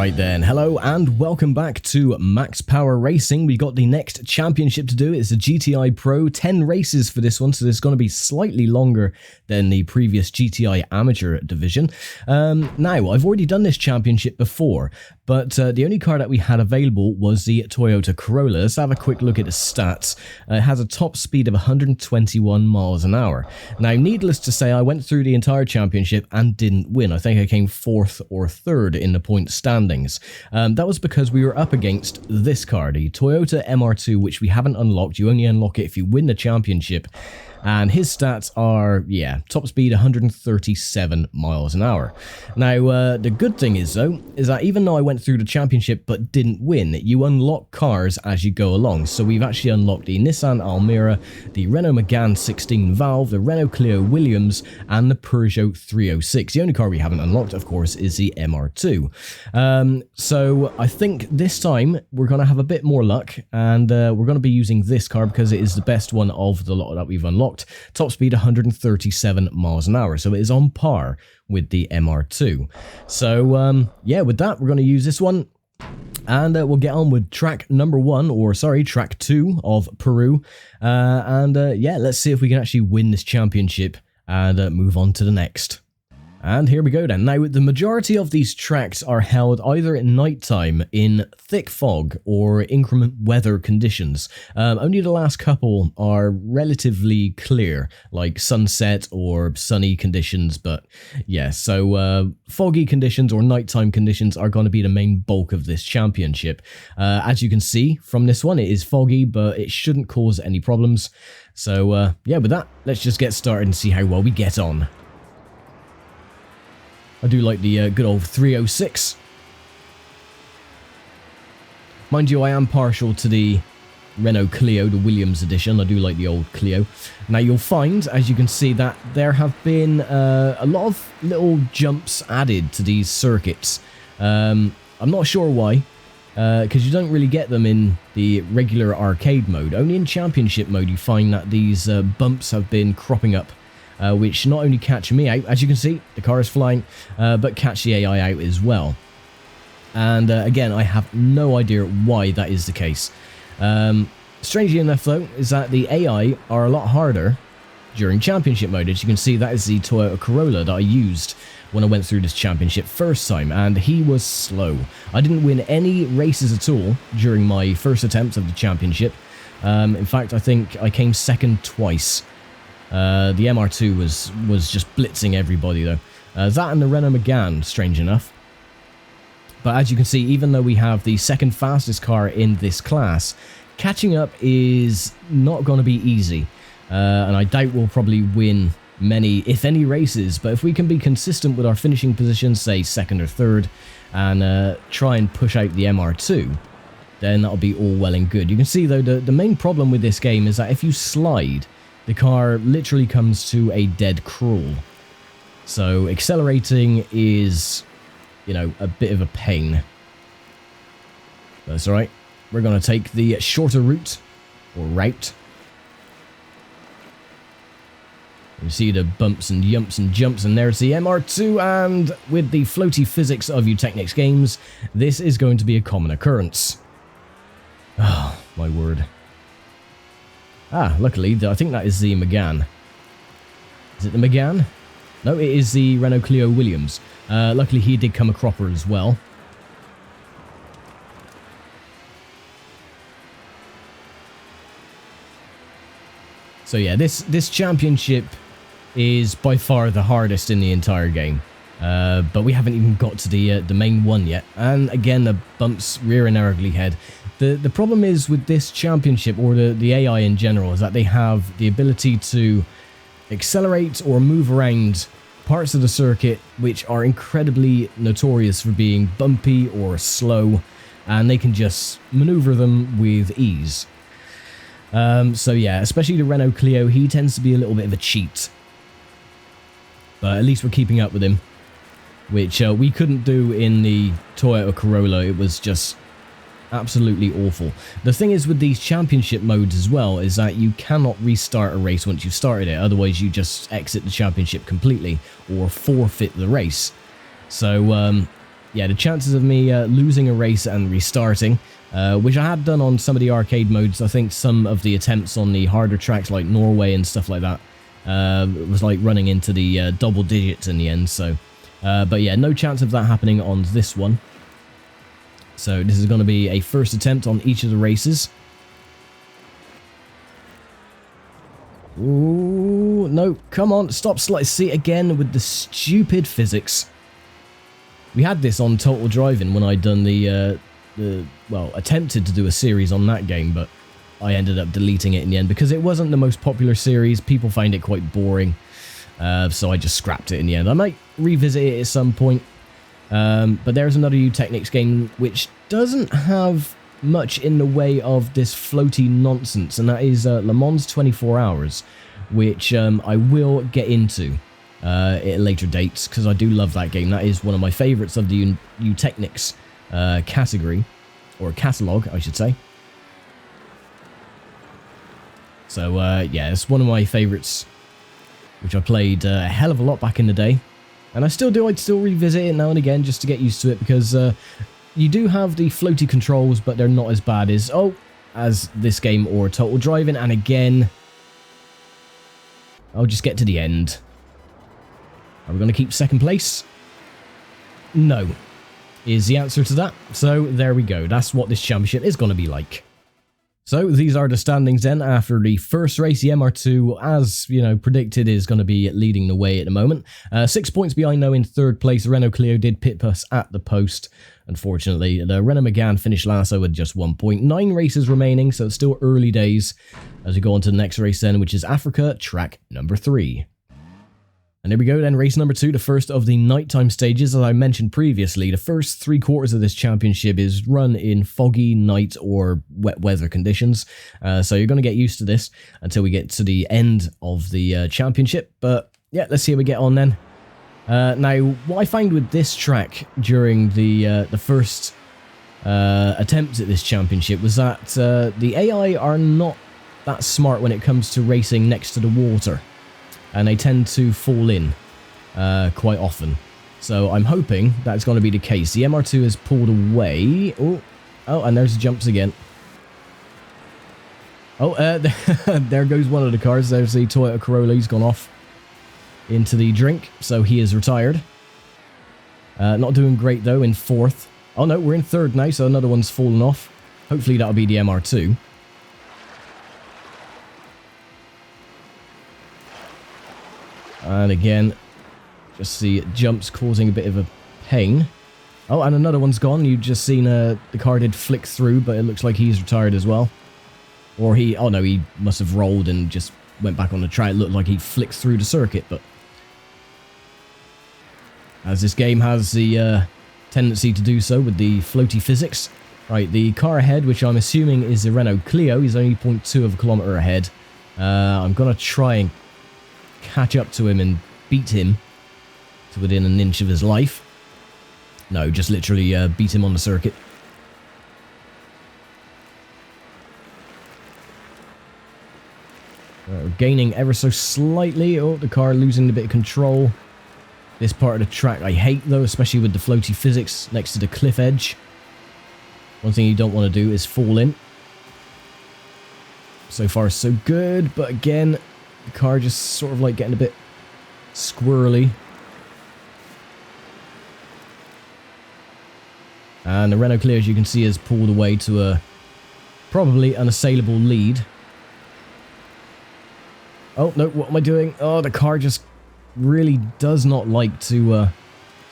Alright then, hello and welcome back to Max Power Racing. We got the next championship to do. It's a GTI Pro, 10 races for this one, so this is going to be slightly longer than the previous GTI Amateur division. Now, I've already done this championship before, but the only car that we had available was the Toyota Corolla. Let's have a quick look at the stats. It has a top speed of 121 miles an hour. Now, needless to say, I went through the entire championship and didn't win. I think I came 4th or 3rd in the point standings. That was because we were up against this car, the Toyota MR2, which we haven't unlocked. You only unlock it if you win the championship. And his stats are, yeah, top speed 137 miles an hour. Now, the good thing is, though, is that even though I went through the championship but didn't win, you unlock cars as you go along. So we've actually unlocked the Nissan Almera, the Renault Megane 16 valve, the Renault Clio Williams, and the Peugeot 306. The only car we haven't unlocked, of course, is the MR2. So I think this time we're going to have a bit more luck, and we're going to be using this car because it is the best one of the lot that we've unlocked. Top speed 137 miles an hour, so it is on par with the MR2. So yeah, with that we're going to use this one, and we'll get on with track number 1, or sorry, track 2 of Peru, and yeah, let's see if we can actually win this championship and move on to the next. And here we go then. Now, the majority of these tracks are held either at night time in thick fog or inclement weather conditions. Only the last couple are relatively clear, like sunset or sunny conditions, but yeah, so foggy conditions or nighttime conditions are going to be the main bulk of this championship. As you can see from this one, it is foggy, but it shouldn't cause any problems. So yeah, with that, let's just get started and see how well we get on. I do like the good old 306. Mind you, I am partial to the Renault Clio, the Williams edition. I do like the old Clio. Now you'll find, as you can see, that there have been a lot of little jumps added to these circuits. I'm not sure why, because you don't really get them in the regular arcade mode. Only in championship mode you find that these bumps have been cropping up. Which not only catch me out, as you can see, the car is flying, but catch the AI out as well. And again, I have no idea why that is the case. Strangely enough, though, is that the AI are a lot harder during championship mode. As you can see, that is the Toyota Corolla that I used when I went through this championship first time, and he was slow. I didn't win any races at all during my first attempt of the championship. In fact, I think I came 2nd twice. The MR2 was just blitzing everybody, though. That and the Renault Megane, strange enough. But as you can see, even though we have the 2nd fastest car in this class, catching up is not going to be easy. And I doubt we'll probably win many, if any, races. But if we can be consistent with our finishing positions, say 2nd or 3rd, and try and push out the MR2, then that'll be all well and good. You can see, though, the main problem with this game is that if you slide, the car literally comes to a dead crawl. So accelerating is, you know, a bit of a pain. That's alright. We're going to take the shorter route, or route. You see the bumps and yumps and jumps, and there's the MR2, and with the floaty physics of Eutechnics games, this is going to be a common occurrence. Oh, my word. Ah, luckily, I think that is the Megane. Is it the Megane? No, it is the Renault Clio Williams. Luckily, he did come a cropper as well. So yeah, this championship is by far the hardest in the entire game. But we haven't even got to the main one yet. And again, the bumps rear and ugly head. The problem is with this championship, or the AI in general, is that they have the ability to accelerate or move around parts of the circuit which are incredibly notorious for being bumpy or slow, and they can just maneuver them with ease. So yeah, especially the Renault Clio, he tends to be a little bit of a cheat. But at least we're keeping up with him, which we couldn't do in the Toyota Corolla. It was just absolutely awful. The thing is with these championship modes as well is that you cannot restart a race once you've started it, otherwise you just exit the championship completely or forfeit the race. So yeah, the chances of me losing a race and restarting, which I had done on some of the arcade modes. I think some of the attempts on the harder tracks like Norway and stuff like that was like running into the double digits in the end. So, but yeah, no chance of that happening on this one. So this is going to be a first attempt on each of the races. Ooh, no, come on, stop see again with the stupid physics. We had this on Total Driving when I'd done well, attempted to do a series on that game, but I ended up deleting it in the end because it wasn't the most popular series. People find it quite boring, so I just scrapped it in the end. I might revisit it at some point, but there's another Technics game which doesn't have much in the way of this floaty nonsense, and that is Le Mans 24 Hours, which I will get into at later dates because I do love that game. That is one of my favourites of the Technics category, or catalogue, I should say. So yeah, it's one of my favourites, which I played a hell of a lot back in the day, and I still do. I'd still revisit it now and again just to get used to it, because you do have the floaty controls, but they're not as bad as this game or Total Driving. And again, I'll just get to the end. Are we going to keep second place? No, is the answer to that. So there we go. That's what this championship is going to be like. So these are the standings then after the first race. The MR2, as you know, predicted, is going to be leading the way at the moment. 6 points behind though in third place. The Renault Clio did pit us at the post. Unfortunately, the Renault Megane finished last though with just 1 point. 9 races remaining, so it's still early days as we go on to the next race then, which is Africa, track number 3. And there we go then, race number 2, the first of the nighttime stages. As I mentioned previously, the first 3/4 of this championship is run in foggy night or wet weather conditions. So you're going to get used to this until we get to the end of the championship. But yeah, let's see how we get on then. Now, what I find with this track during the first attempt at this championship was that the AI are not that smart when it comes to racing next to the water, and they tend to fall in quite often. So I'm hoping that's going to be the case. The MR2 has pulled away. Oh, and there's the jumps again. Oh, there goes one of the cars. There's the Toyota Corolla. He's gone off into the drink, so he is retired. Not doing great though in fourth. Oh no, we're in third now, so another one's fallen off. Hopefully that'll be the MR2. And again, just the jumps causing a bit of a pain. Oh, and another one's gone. You've just seen the car did flick through, but it looks like he's retired as well. Or oh no, he must have rolled and just went back on the track. It looked like he flicked through the circuit, but as this game has the tendency to do so with the floaty physics. Right, the car ahead, which I'm assuming is the Renault Clio, he's only 0.2 of a kilometre ahead. I'm going to try and catch up to him and beat him to within an inch of his life. No, just literally beat him on the circuit. We're gaining ever so slightly. Oh, the car losing a bit of control. This part of the track I hate though, especially with the floaty physics next to the cliff edge. One thing you don't want to do is fall in. So far so good, but again, the car just sort of like getting a bit squirrely. And the Renault Clio, as you can see, has pulled away to a probably unassailable lead. Oh no, what am I doing? Oh, the car just really does not like to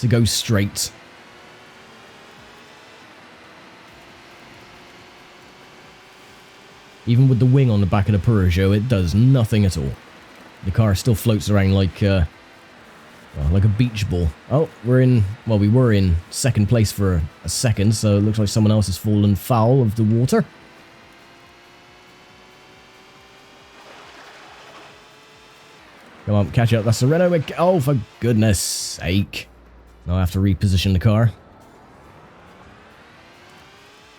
go straight. Even with the wing on the back of the Peugeot, it does nothing at all. The car still floats around like a beach ball. Oh, we were in second place for a second, so it looks like someone else has fallen foul of the water. Come on, catch up. That's the Renault. Oh, for goodness sake. Now I have to reposition the car.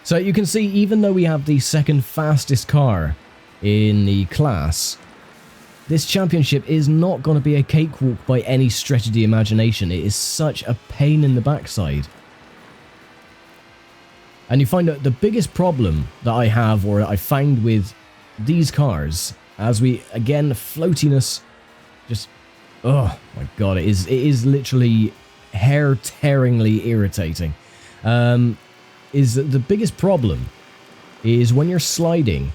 So you can see, even though we have the second fastest car in the class, this championship is not going to be a cakewalk by any stretch of the imagination. It is such a pain in the backside. And you find out the biggest problem that I have, or I find with these cars, as we, again, floatiness, just, oh my god, it is literally hair-tearingly irritating. Is that the biggest problem is when you're sliding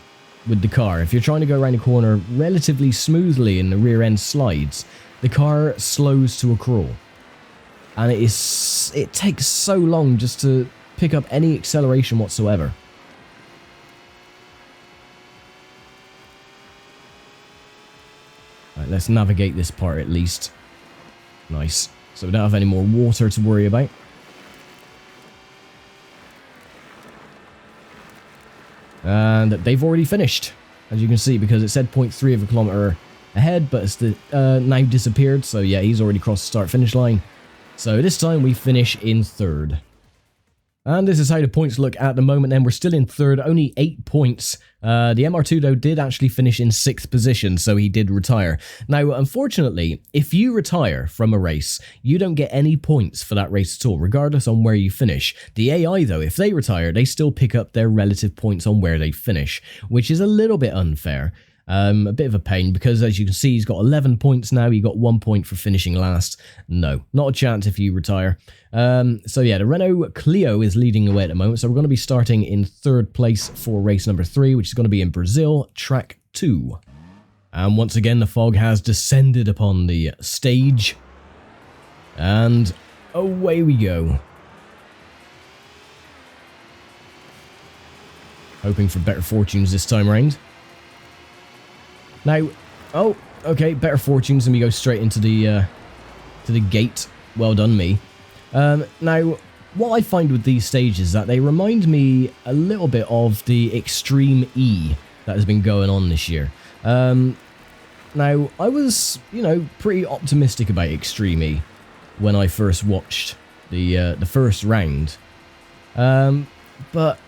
with the car. If you're trying to go around a corner relatively smoothly and the rear end slides, the car slows to a crawl. And it takes so long just to pick up any acceleration whatsoever. Right, let's navigate this part at least. Nice. So we don't have any more water to worry about. And they've already finished, as you can see, because it said 0.3 of a kilometer ahead, but it's now disappeared. So yeah, he's already crossed the start-finish line. So this time we finish in third. And this is how the points look at the moment, and we're still in third, only 8 points. The MR2, though, did actually finish in 6th position, so he did retire. Now, unfortunately, if you retire from a race, you don't get any points for that race at all, regardless on where you finish. The AI, though, if they retire, they still pick up their relative points on where they finish, which is a little bit unfair. A bit of a pain, because as you can see, he's got 11 points now. He got 1 point for finishing last. No, not a chance if you retire. So yeah, the Renault Clio is leading the way at the moment. So we're going to be starting in third place for race number 3, which is going to be in Brazil, track 2. And once again, the fog has descended upon the stage. And away we go. Hoping for better fortunes this time around. Now, oh, okay, better fortunes, and we go straight into the gate. Well done, me. Now, what I find with these stages is that they remind me a little bit of the Extreme E that has been going on this year. Now, I was, you know, pretty optimistic about Extreme E when I first watched the first round, but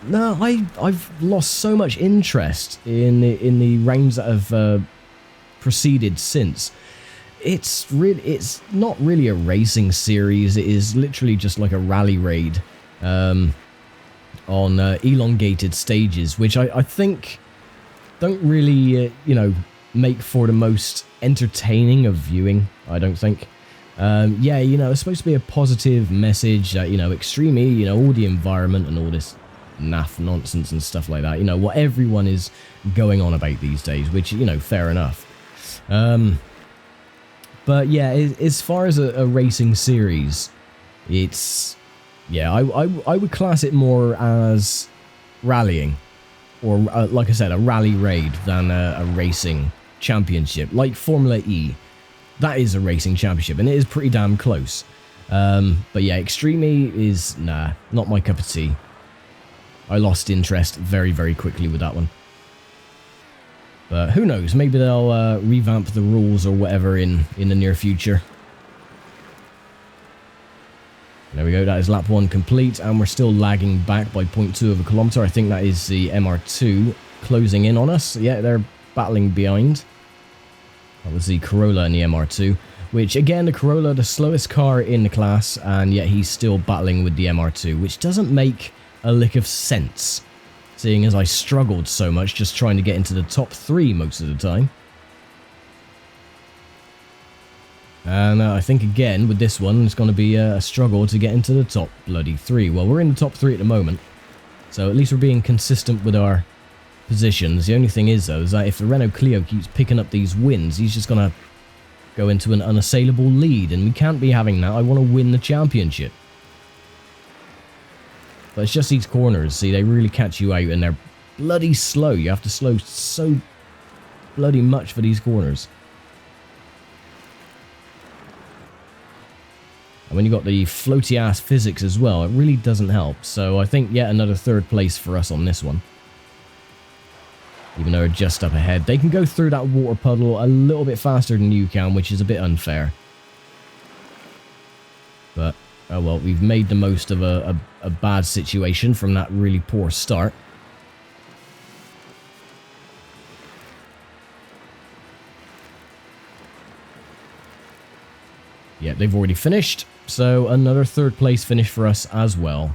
no, I've lost so much interest in the rounds that have proceeded since. It's not really a racing series. It is literally just like a rally raid on elongated stages, which I think don't really you know, make for the most entertaining of viewing. I don't think. Yeah, you know, it's supposed to be a positive message that, you know, Extreme E, you know, all the environment and all this naff nonsense and stuff like that, you know, what everyone is going on about these days, which, you know, fair enough. But yeah, as far as a racing series, it's, yeah, I would class it more as rallying, or like I said, a rally raid than a racing championship, like Formula E. That is a racing championship, and it is pretty damn close. But yeah, Extreme E is, nah, not my cup of tea. I lost interest very, very quickly with that one. But who knows, maybe they'll revamp the rules or whatever in the near future. There we go, that is lap 1 complete, and we're still lagging back by 0.2 of a kilometer. I think that is the MR2 closing in on us. Yeah, they're battling behind. That was the Corolla and the MR2, which again, the Corolla, the slowest car in the class, and yet he's still battling with the MR2, which doesn't make a lick of sense, seeing as I struggled so much just trying to get into the top 3 most of the time. And I think again with this one it's going to be a struggle to get into the top bloody 3. Well, we're in the top 3 at the moment, so at least we're being consistent with our positions. The only thing is though, is that if the Renault Clio keeps picking up these wins, he's just going to go into an unassailable lead, and we can't be having that. I want to win the championship. But it's just these corners, see, they really catch you out, and they're bloody slow. You have to slow so bloody much for these corners. And when you've got the floaty-ass physics as well, it really doesn't help. So I think yet another 3rd place for us on this one. Even though we're just up ahead. They can go through that water puddle a little bit faster than you can, which is a bit unfair. But oh well, we've made the most of a bad situation from that really poor start. Yeah, they've already finished, so another 3rd place finish for us as well.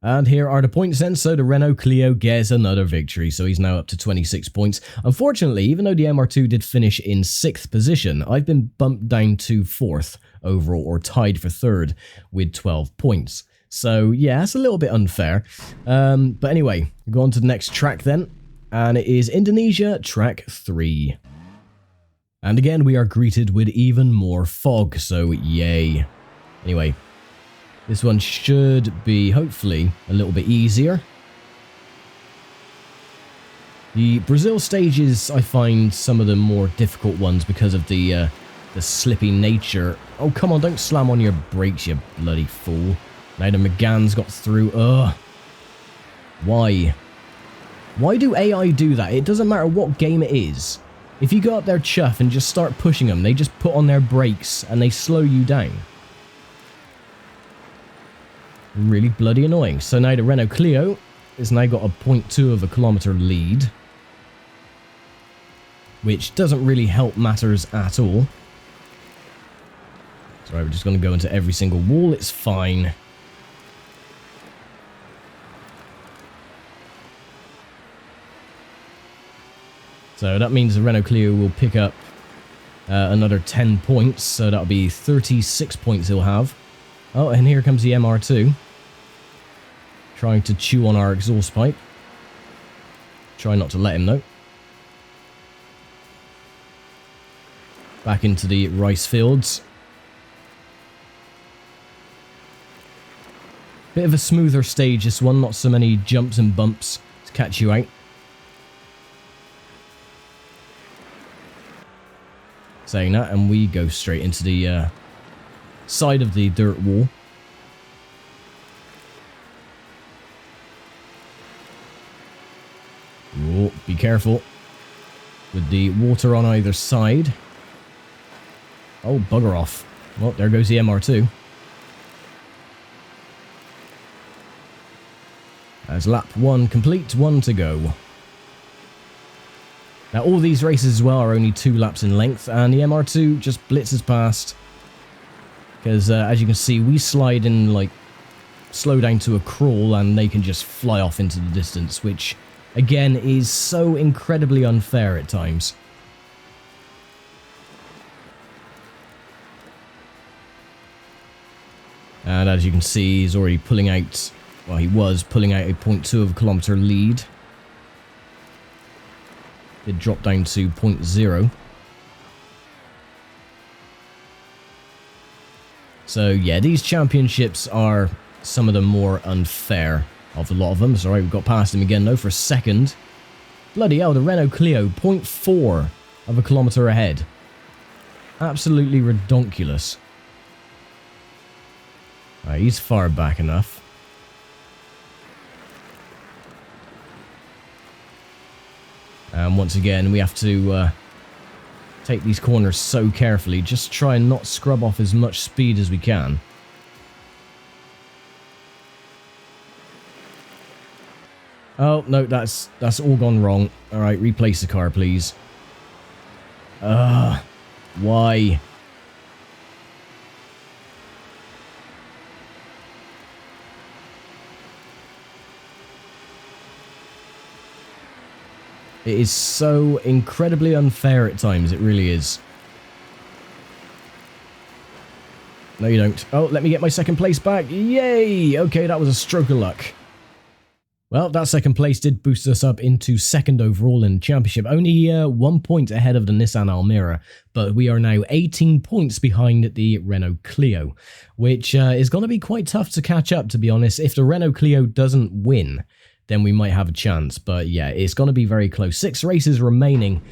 And here are the points then. So the Renault Clio gets another victory. So he's now up to 26 points. Unfortunately, even though the MR2 did finish in 6th position, I've been bumped down to 4th overall, or tied for 3rd with 12 points. So yeah, that's a little bit unfair. But anyway, go on to the next track then. And it is Indonesia, track 3. And again, we are greeted with even more fog, so yay. Anyway, this one should be, hopefully, a little bit easier. The Brazil stages, I find some of the more difficult ones because of the slippy nature. Oh, come on, don't slam on your brakes, you bloody fool. Now the McGann's got through. Ugh. Why? Why do AI do that? It doesn't matter what game it is. If you go up there chuff and just start pushing them, they just put on their brakes and they slow you down. Really bloody annoying. So now the Renault Clio has now got a 0.2 of a kilometre lead, which doesn't really help matters at all. So we're just going to go into every single wall. It's fine. So that means the Renault Clio will pick up another 10 points. So that'll be 36 points he'll have. Oh, and here comes the MR2. Trying to chew on our exhaust pipe. Try not to let him, though. Back into the rice fields. Bit of a smoother stage, this one. Not so many jumps and bumps to catch you out. Saying that, and we go straight into the side of the dirt wall. Oh, be careful with the water on either side. Oh, bugger off. Well, there goes the MR2. As lap 1 complete, 1 to go. Now, all these races as well are only 2 laps in length, and the MR2 just blitzes past. Because, as you can see, we slide in, like, slow down to a crawl, and they can just fly off into the distance, which, again, is so incredibly unfair at times. And as you can see, he's already pulling out, well, he was pulling out a 0.2 of a kilometre lead. It dropped down to 0.0. So yeah, these championships are some of the more unfair of a lot of them. It's alright, we've got past him again though for a second. Bloody hell, the Renault Clio, 0.4 of a kilometre ahead. Absolutely redonkulous. Alright, he's far back enough. And once again, we have to take these corners so carefully. Just try and not scrub off as much speed as we can. Oh, no, that's all gone wrong. Alright, replace the car, please. Why? It is so incredibly unfair at times, it really is. No, you don't. Oh, let me get my second place back. Yay! Okay, that was a stroke of luck. Well, that second place did boost us up into 2nd overall in the championship. Only 1 point ahead of the Nissan Almera, but we are now 18 points behind the Renault Clio, which is going to be quite tough to catch up, to be honest. If the Renault Clio doesn't win, then we might have a chance. But yeah, it's going to be very close. 6 races remaining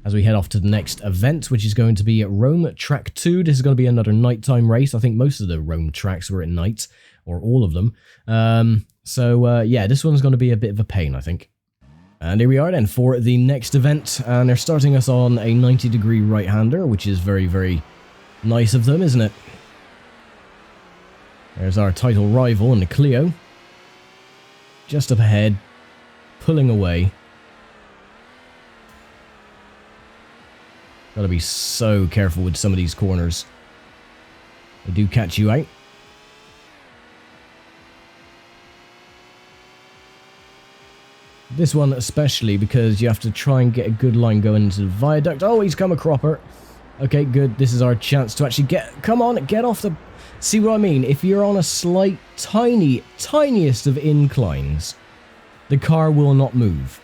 as we head off to the next event, which is going to be at Rome Track 2. This is going to be another nighttime race. I think most of the Rome tracks were at night, or all of them. Yeah, this one's going to be a bit of a pain, I think. And here we are then for the next event, and they're starting us on a 90-degree right-hander, which is very, very nice of them, isn't it? There's our title rival in the Clio. Just up ahead, pulling away. Gotta be so careful with some of these corners. They do catch you out. This one especially, because you have to try and get a good line going into the viaduct. Oh, he's come a cropper. Okay, good. This is our chance to actually come on, get off the... See what I mean? If you're on a slight, tiniest of inclines, the car will not move.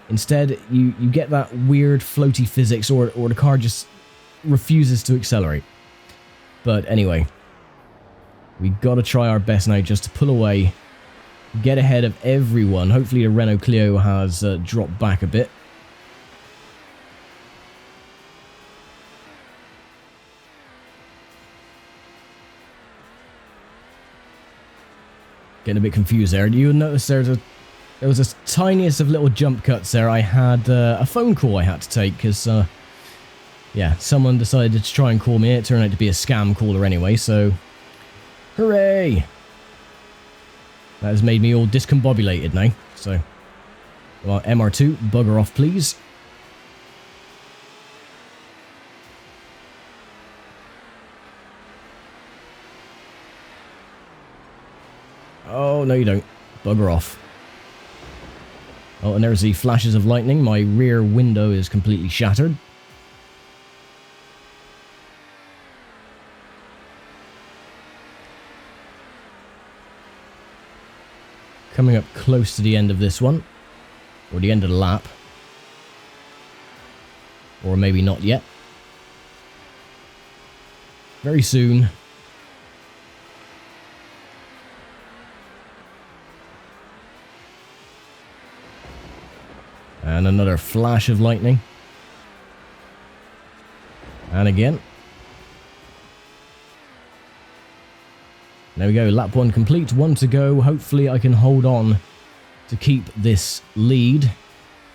Instead, you get that weird floaty physics, or the car just refuses to accelerate. But anyway, we got to try our best now just to pull away, get ahead of everyone. Hopefully the Renault Clio has dropped back a bit. Getting a bit confused there. You'll notice there was a tiniest of little jump cuts there. I had a phone call I had to take because, yeah, someone decided to try and call me. It turned out to be a scam caller anyway, so hooray! That has made me all discombobulated now, so... Well, MR2, bugger off, please. Oh, no you don't. Bugger off. Oh, and there's the flashes of lightning. My rear window is completely shattered. Coming up close to the end of this one. Or the end of the lap. Or maybe not yet. Very soon. And another flash of lightning. And again. There we go, lap 1 complete, 1 to go. Hopefully I can hold on to keep this lead.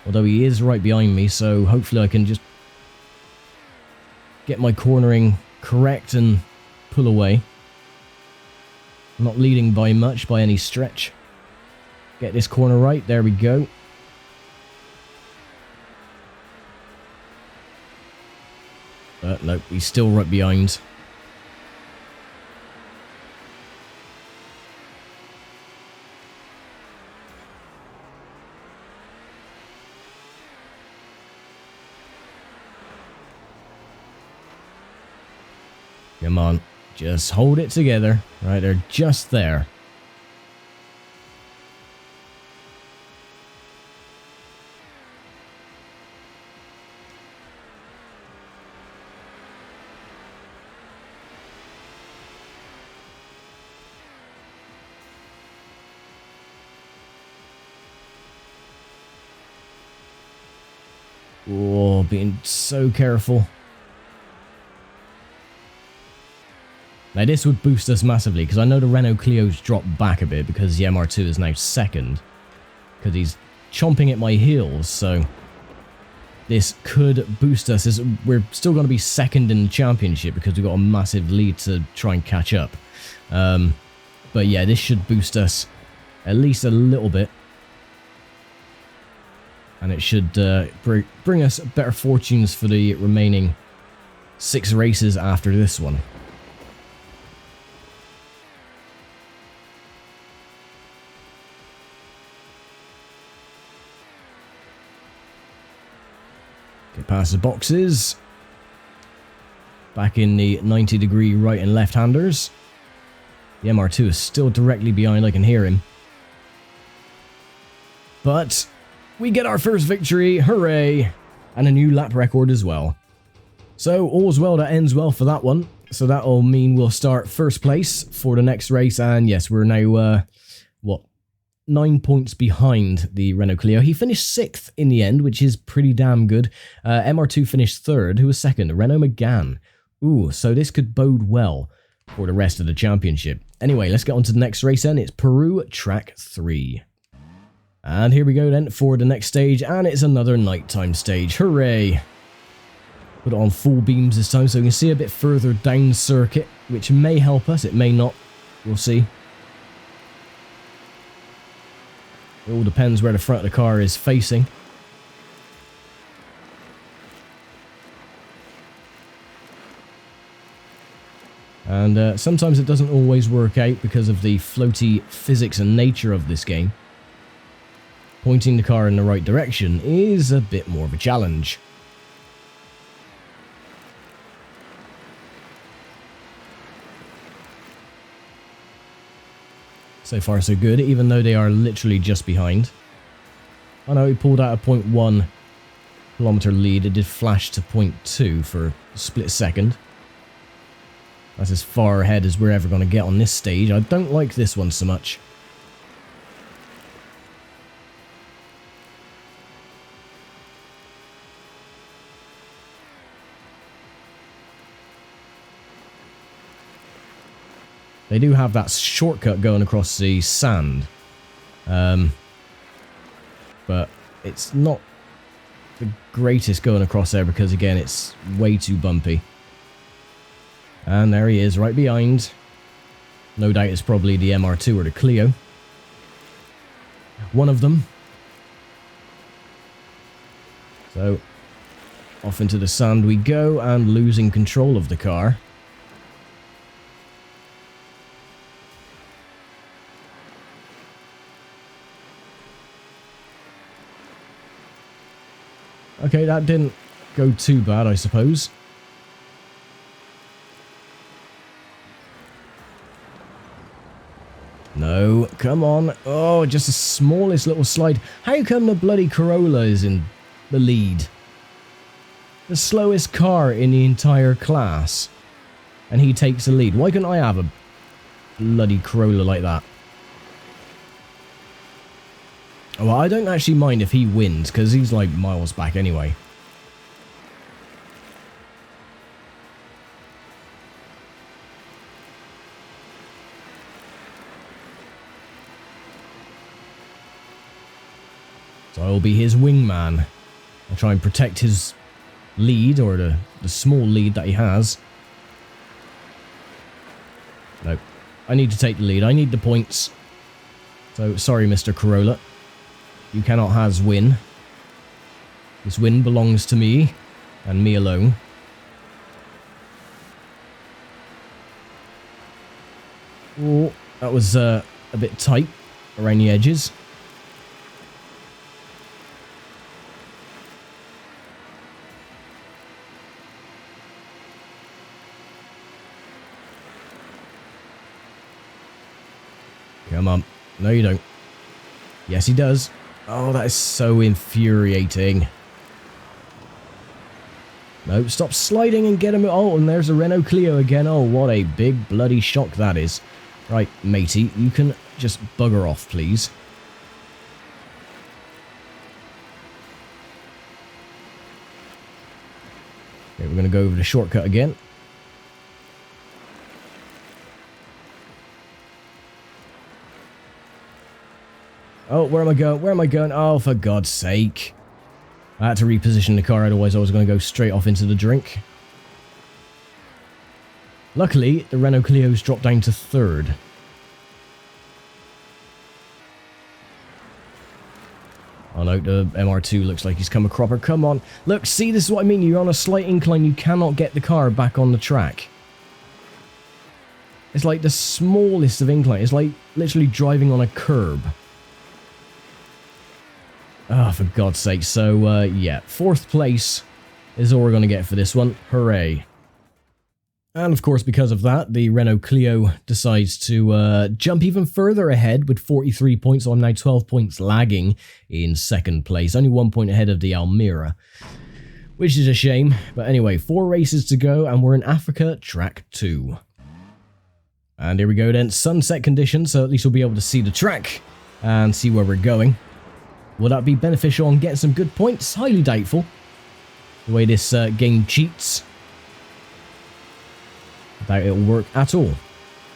Although he is right behind me, so hopefully I can just get my cornering correct and pull away. I'm not leading by much by any stretch. Get this corner right, there we go. No, he's still right behind. Come on, just hold it together. Right, they're just there. Oh, being so careful. Now this would boost us massively, because I know the Renault Clio's dropped back a bit because the MR2 is now second. Because he's chomping at my heels, so this could boost us. We're still going to be second in the championship because we've got a massive lead to try and catch up. But yeah, this should boost us at least a little bit. And it should bring us better fortunes for the remaining 6 races after this one. Get past the boxes. Back in the 90-degree right and left-handers. The MR2 is still directly behind, I can hear him. But we get our first victory, hooray, and a new lap record as well. So all's well that ends well for that one. So that'll mean we'll start first place for the next race, and yes, we're now, 9 points behind the Renault Clio. He finished 6th in the end, which is pretty damn good. MR2 finished 3rd, who was 2nd, Renault Megane. Ooh, so this could bode well for the rest of the championship. Anyway, let's get on to the next race then. It's Peru Track 3. And here we go then for the next stage, and it's another nighttime stage. Hooray! Put it on full beams this time so we can see a bit further down circuit, which may help us, it may not. We'll see. It all depends where the front of the car is facing. And sometimes it doesn't always work out because of the floaty physics and nature of this game. pointing the car in the right direction is a bit more of a challenge. So far so good, even though they are literally just behind. I know he pulled out a 0.1 kilometer lead. It did flash to 0.2 for a split second. That's as far ahead as we're ever going to get on this stage. I don't like this one so much. They do have that shortcut going across the sand. But it's not the greatest going across there because, again, it's way too bumpy. And there he is, right behind. No doubt it's probably the MR2 or the Clio. One of them. So, off into the sand we go, and losing control of the car. Okay, that didn't go too bad, I suppose. No, come on. Oh, just the smallest little slide. How come the bloody Corolla is in the lead? The slowest car in the entire class. And he takes the lead. Why couldn't I have a bloody Corolla like that? Well, I don't actually mind if he wins, because he's like miles back anyway. So I will be his wingman. I'll try and protect his lead, or the small lead that he has. No, I need to take the lead. I need the points. So, sorry, Mr. Corolla. You cannot has win. This win belongs to me, and me alone. Oh, that was a bit tight around the edges. Come on. No, you don't. Yes, he does. Oh, that is so infuriating. No, stop sliding and get him. Oh, and there's a Renault Clio again. Oh, what a big bloody shock that is. Right, matey, you can just bugger off, please. Okay, we're going to go over the shortcut again. Oh, where am I going? Where am I going? Oh, for God's sake. I had to reposition the car, otherwise I was going to go straight off into the drink. Luckily, the Renault Clio's dropped down to third. Oh no, the MR2 looks like he's come a cropper. Come on. Look, see, this is what I mean. You're on a slight incline. You cannot get the car back on the track. It's like the smallest of incline. It's like literally driving on a curb. Oh, for God's sake. So, yeah, 4th place is all we're going to get for this one. Hooray. And, of course, because of that, the Renault Clio decides to jump even further ahead with 43 points. So I'm now 12 points lagging in 2nd place. Only 1 point ahead of the Almira, which is a shame. But anyway, 4 races to go, and we're in Africa, track 2. And here we go then, sunset conditions, so at least we'll be able to see the track and see where we're going. Will that be beneficial on getting some good points? Highly doubtful. The way this game cheats. I doubt it'll work at all.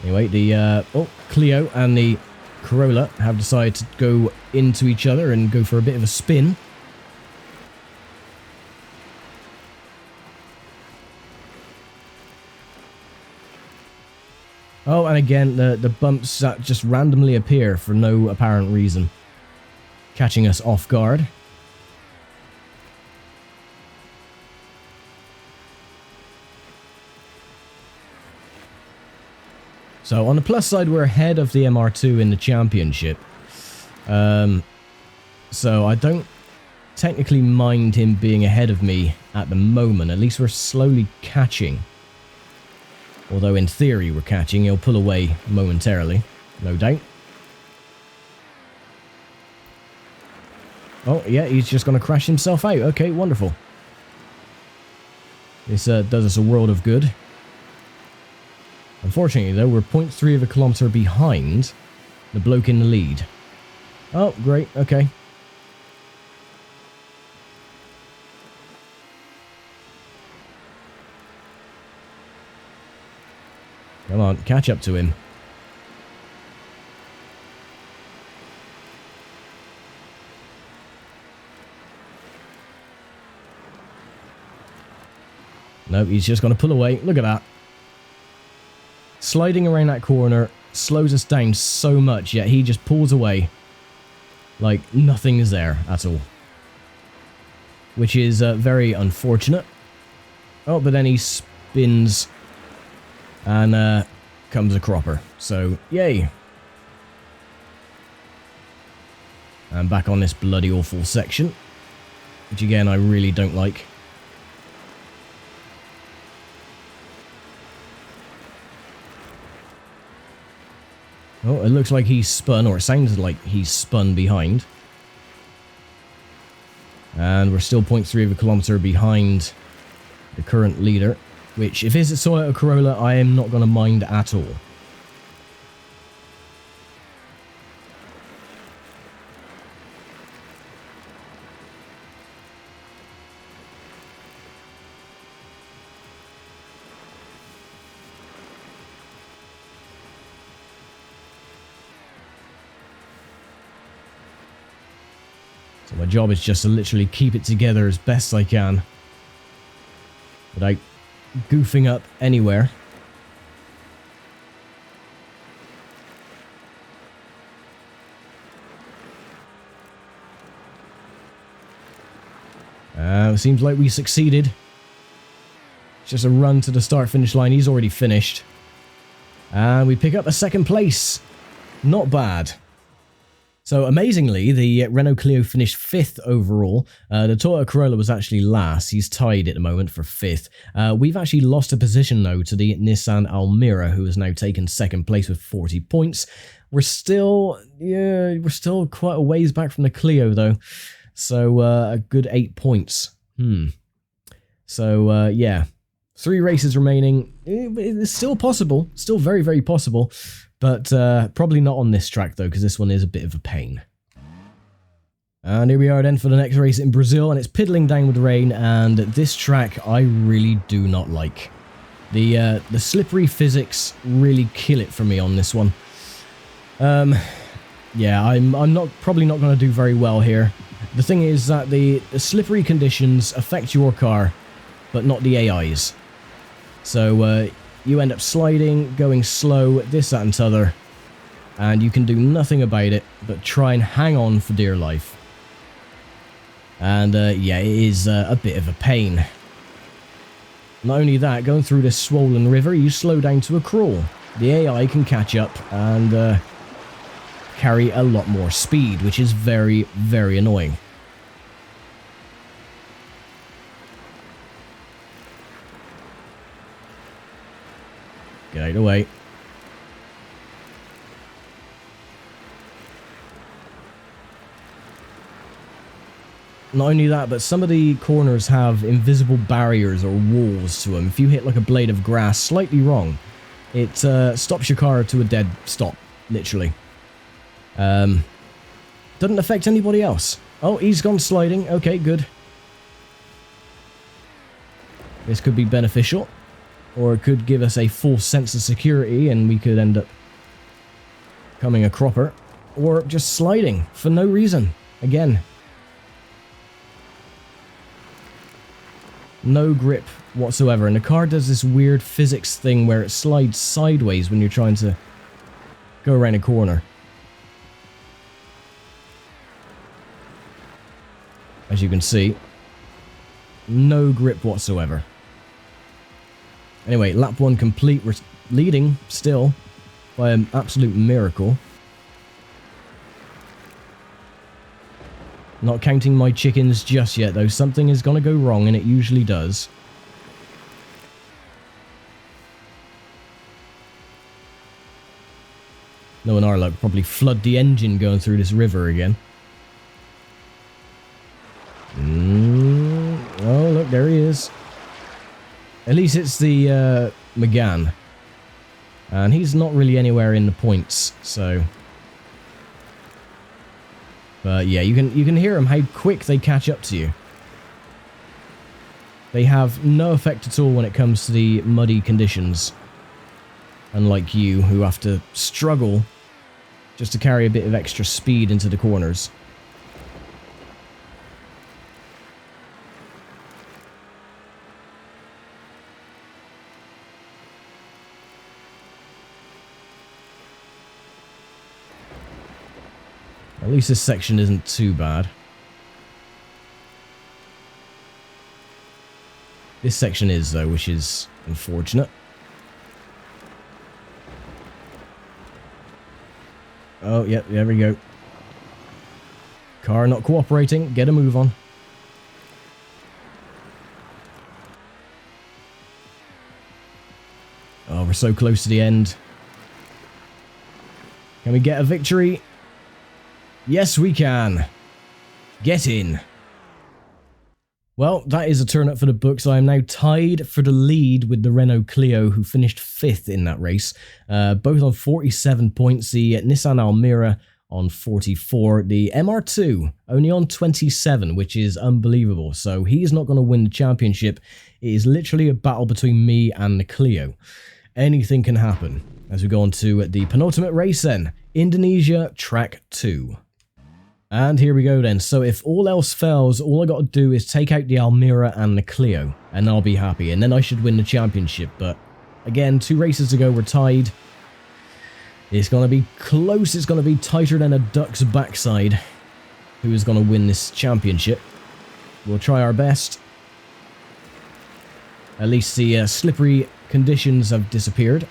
Anyway, the Clio and the Corolla have decided to go into each other and go for a bit of a spin. Oh, and again, the bumps that just randomly appear for no apparent reason, catching us off guard. So on the plus side, we're ahead of the MR2 in the championship. So I don't technically mind him being ahead of me at the moment. At least we're slowly catching. Although in theory we're catching. He'll pull away momentarily, no doubt. Oh, yeah, he's just going to crash himself out. Okay, wonderful. This does us a world of good. Unfortunately, though, we're 0.3 of a kilometre behind the bloke in the lead. Oh, great, okay. Come on, catch up to him. Nope, he's just going to pull away. Look at that. Sliding around that corner slows us down so much, yet he just pulls away like nothing is there at all. Which is very unfortunate. Oh, but then he spins and comes a cropper. So, yay. And back on this bloody awful section, which again I really don't like. Oh, it looks like he's spun, or it sounds like he's spun behind. And we're still 0.3 of a kilometre behind the current leader, which, if it's a Toyota Corolla, I am not going to mind at all. So my job is just to literally keep it together as best I can without goofing up anywhere. Seems like we succeeded. It's just a run to the start-finish line. He's already finished. And we pick up a second place. Not bad. So amazingly, the Renault Clio finished 5th overall. The Toyota Corolla was actually last. He's tied at the moment for 5th. We've actually lost a position though to the Nissan Almera, who has now taken 2nd place with 40 points. We're still quite a ways back from the Clio though. So a good 8 points. So yeah, 3 races remaining. It's still possible. Still very, very possible. But probably not on this track, though, because this one is a bit of a pain. And here we are then for the next race in Brazil, and it's piddling down with rain, and this track I really do not like. The slippery physics really kill it for me on this one. Yeah, I'm probably not going to do very well here. The thing is that the slippery conditions affect your car, but not the AI's. So, you end up sliding, going slow, this, that and t'other, and you can do nothing about it but try and hang on for dear life. And yeah, it is a bit of a pain. Not only that, going through this swollen river, you slow down to a crawl. The AI can catch up and carry a lot more speed, which is very, very annoying. Get out of the way. Not only that, but some of the corners have invisible barriers or walls to them. If you hit like a blade of grass slightly wrong, it stops your car to a dead stop, literally. Doesn't affect anybody else. Oh, he's gone sliding. Okay, good. This could be beneficial. Or it could give us a false sense of security and we could end up becoming a cropper. Or just sliding for no reason. Again. No grip whatsoever. And the car does this weird physics thing where it slides sideways when you're trying to go around a corner. As you can see, no grip whatsoever. Anyway, lap 1 complete. We're leading still by an absolute miracle. Not counting my chickens just yet, though. Something is going to go wrong, and it usually does. Knowing our luck, probably flood the engine going through this river again. Oh, look, there he is. At least it's the McGann. And he's not really anywhere in the points, so... But yeah, you can hear them, how quick they catch up to you. They have no effect at all when it comes to the muddy conditions. Unlike you, who have to struggle just to carry a bit of extra speed into the corners. At least this section isn't too bad. This section is, though, which is unfortunate. Oh, yep, there we go. Car not cooperating. Get a move on. Oh, we're so close to the end. Can we get a victory? Yes, we can. Get in. Well, that is a turn up for the books. I am now tied for the lead with the Renault Clio, who finished 5th in that race. Both on 47 points. The Nissan Almera on 44. The MR2 only on 27, which is unbelievable. So he's not going to win the championship. It is literally a battle between me and the Clio. Anything can happen. As we go on to the penultimate race then. Indonesia Track 2. And here we go then. So if all else fails, all I got to do is take out the Almera and the Clio, and I'll be happy. And then I should win the championship. But again, 2 races to go, we're tied. It's going to be close. It's going to be tighter than a duck's backside. Who is going to win this championship? We'll try our best. At least the slippery conditions have disappeared.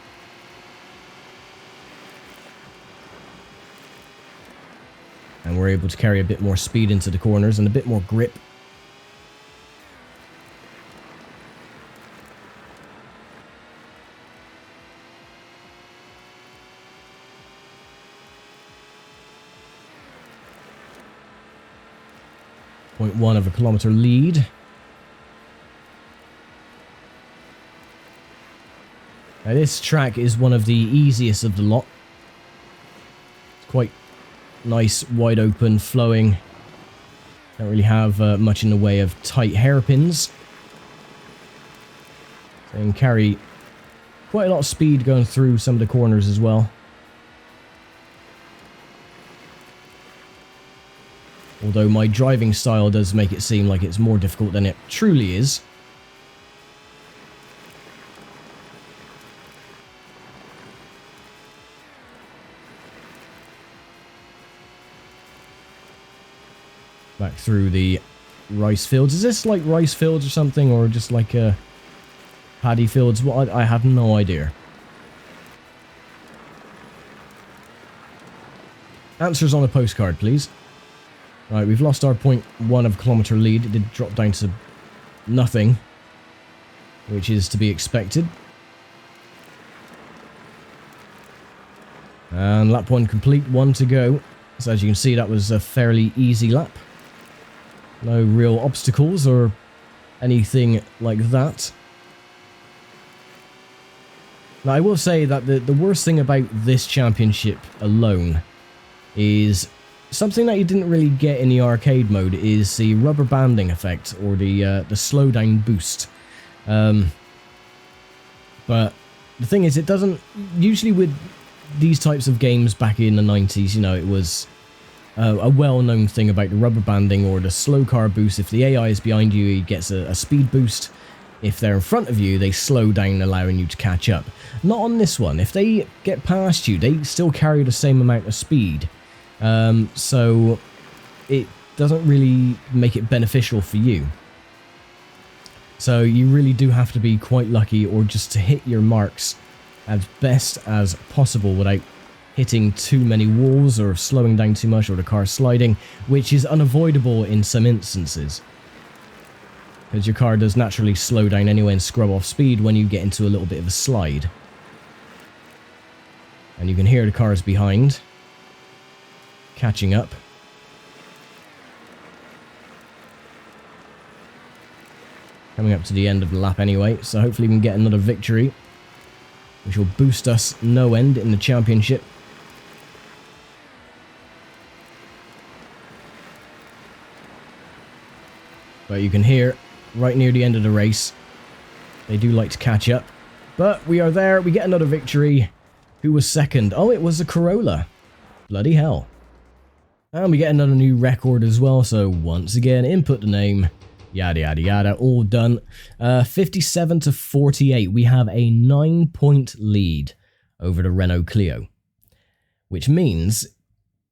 And we're able to carry a bit more speed into the corners and a bit more grip. .1 of a kilometer lead. Now this track is one of the easiest of the lot. It's quite nice, wide open, flowing. Don't really have much in the way of tight hairpins. So you can carry quite a lot of speed going through some of the corners as well. Although my driving style does make it seem like it's more difficult than it truly is. Back through the rice fields. Is this like rice fields or something, or just like paddy fields? Well, I have no idea. Answers on a postcard, please. Right, we've lost our .1 of a kilometer lead. It did drop down to nothing, which is to be expected. And lap 1 complete, 1 to go. So as you can see, that was a fairly easy lap. No real obstacles or anything like that. Now, I will say that the worst thing about this championship alone is something that you didn't really get in the arcade mode, is the rubber banding effect, or the slowdown boost. But the thing is, it doesn't... Usually with these types of games back in the 90s, you know, it was a well-known thing about the rubber banding or the slow car boost. If the AI is behind you, he gets a speed boost. If they're in front of you, they slow down, allowing you to catch up. Not on this one. If they get past you, they still carry the same amount of speed. So it doesn't really make it beneficial for you. So you really do have to be quite lucky, or just to hit your marks as best as possible without hitting too many walls or slowing down too much or the car sliding, which is unavoidable in some instances. Because your car does naturally slow down anyway and scrub off speed when you get into a little bit of a slide. And you can hear the cars behind catching up. Coming up to the end of the lap anyway, so hopefully we can get another victory, which will boost us no end in the championship. But you can hear, right near the end of the race, they do like to catch up. But we are there, we get another victory. Who was second? Oh, it was a Corolla. Bloody hell. And we get another new record as well, so once again, input the name. Yada yada yada, all done. 57 to 48, we have a 9-point lead over the Renault Clio. Which means,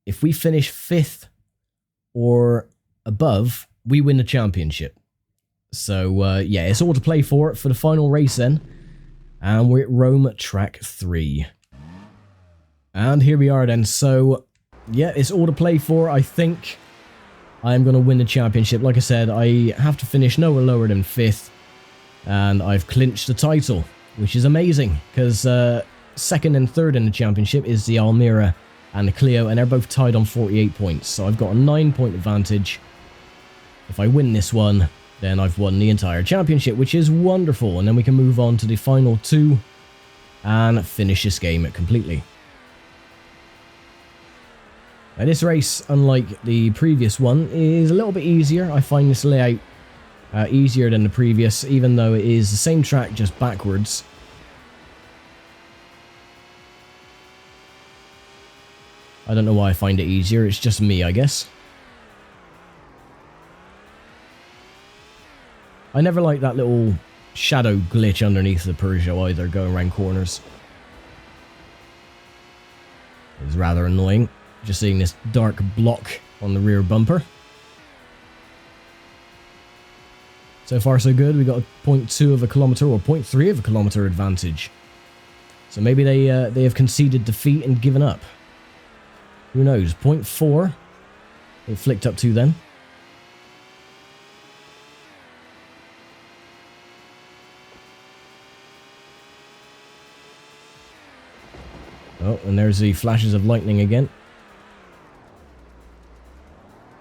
if we finish 5th or above, we win the championship. So, yeah, it's all to play for the final race then. And we're at Rome Track 3. And here we are then, so, yeah, it's all to play for, I think. I'm going to win the championship. Like I said, I have to finish nowhere lower than 5th. And I've clinched the title, which is amazing. Because 2nd and 3rd in the championship is the Almira and the Clio. And they're both tied on 48 points. So I've got a 9-point advantage. If I win this one, then I've won the entire championship, which is wonderful. And then we can move on to the final 2 and finish this game completely. Now this race, unlike the previous one, is a little bit easier. I find this layout easier than the previous, even though it is the same track, just backwards. I don't know why I find it easier, it's just me, I guess. I never liked that little shadow glitch underneath the Peugeot either, going around corners. It's rather annoying. Just seeing this dark block on the rear bumper. So far so good. We got a 0.2 of a kilometer or 0.3 of a kilometer advantage. So maybe they have conceded defeat and given up. Who knows? 0.4 it flicked up to then. Oh, and there's the flashes of lightning again.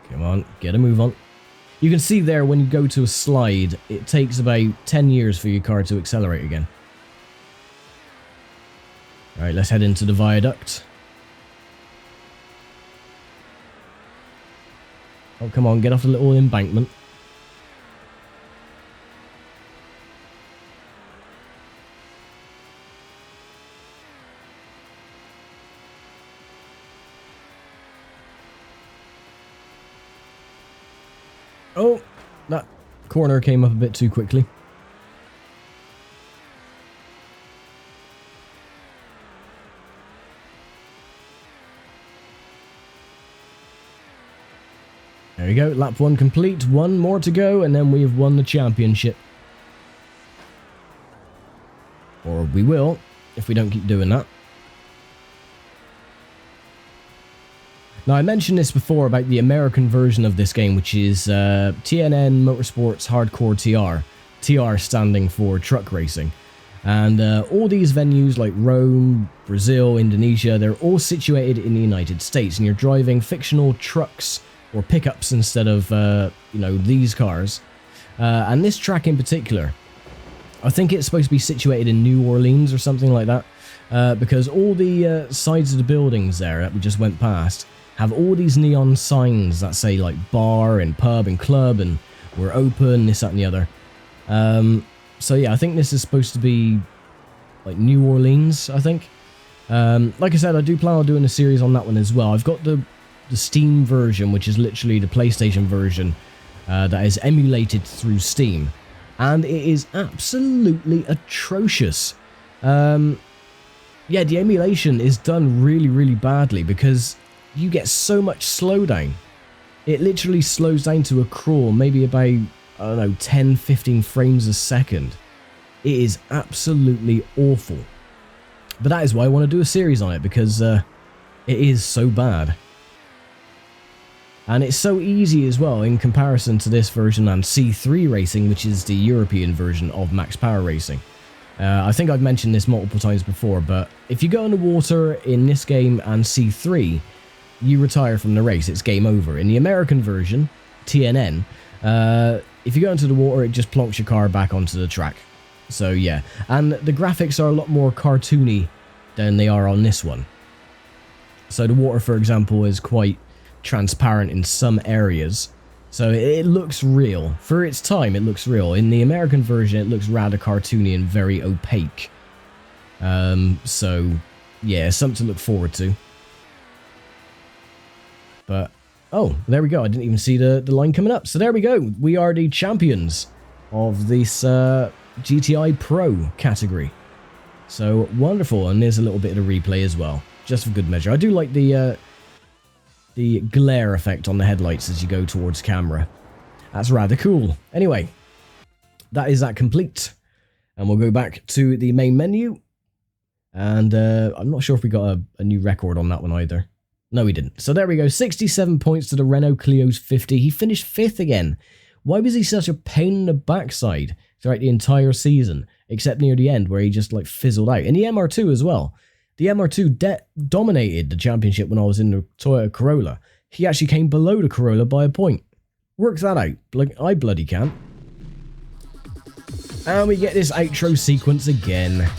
Come on, get a move on. You can see there when you go to a slide, it takes about 10 years for your car to accelerate again. Alright, let's head into the viaduct. Oh, come on, get off the little embankment. Oh, that corner came up a bit too quickly. There we go, lap 1 complete, 1 more to go, and then we have won the championship. Or we will, if we don't keep doing that. Now, I mentioned this before about the American version of this game, which is TNN Motorsports Hardcore TR. TR standing for truck racing. And all these venues like Rome, Brazil, Indonesia, they're all situated in the United States. And you're driving fictional trucks or pickups instead of, you know, these cars. And this track in particular, I think it's supposed to be situated in New Orleans or something like that. Because all the sides of the buildings there that we just went past have all these neon signs that say like bar and pub and club and we're open, this, that and the other. So yeah, I think this is supposed to be like New Orleans, I think. Like I said, I do plan on doing a series on that one as well. I've got the Steam version, which is literally the PlayStation version that is emulated through Steam. And it is absolutely atrocious. Yeah, the emulation is done really, really badly because you get so much slowdown. It literally slows down to a crawl, maybe about, I don't know, 10, 15 frames a second. It is absolutely awful. But that is why I want to do a series on it, because It is so bad. And it's so easy as well in comparison to this version and C3 Racing, which is the European version of Max Power Racing. I think I've mentioned this multiple times before, but if you go in the water in this game and C3, you retire from the race. It's game over. In the American version, TNN, if you go into the water, it just plonks your car back onto the track. So yeah, and the graphics are a lot more cartoony than they are on this one. So the water, for example, is quite transparent in some areas. So it looks real. For its time, it looks real. In the American version, it looks rather cartoony and very opaque. So yeah, something to look forward to. But, oh, there we go. I didn't even see the line coming up. So there we go. We are the champions of this GTI Pro category. So wonderful. And there's a little bit of a replay as well, just for good measure. I do like the glare effect on the headlights as you go towards camera. That's rather cool. Anyway, that is that complete. And we'll go back to the main menu. And I'm not sure if we got a new record on that one either. No, we didn't. So there we go. 67 points to the Renault Clio's 50. He finished 5th again. Why was he such a pain in the backside throughout the entire season? Except near the end where he just like fizzled out. And the MR2 as well. The MR2 dominated the championship when I was in the Toyota Corolla. He actually came below the Corolla by a point. Work that out. I bloody can't. And we get this outro sequence again.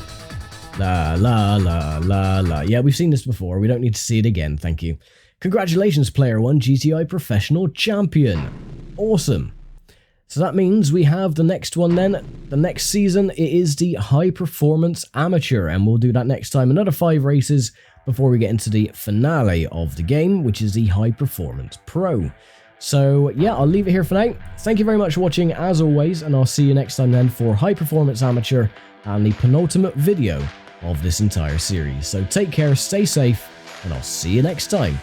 La la la la la. Yeah, we've seen this before. We don't need to see it again, thank you. Congratulations, Player 1 GTI Professional Champion. Awesome. So that means we have the next one then. The next season, it is the High Performance Amateur, and we'll do that next time. Another 5 races before we get into the finale of the game, which is the High Performance Pro. So yeah, I'll leave it here for now. Thank you very much for watching as always, and I'll see you next time then for High Performance Amateur and the penultimate video of this entire series. So take care, stay safe, and I'll see you next time.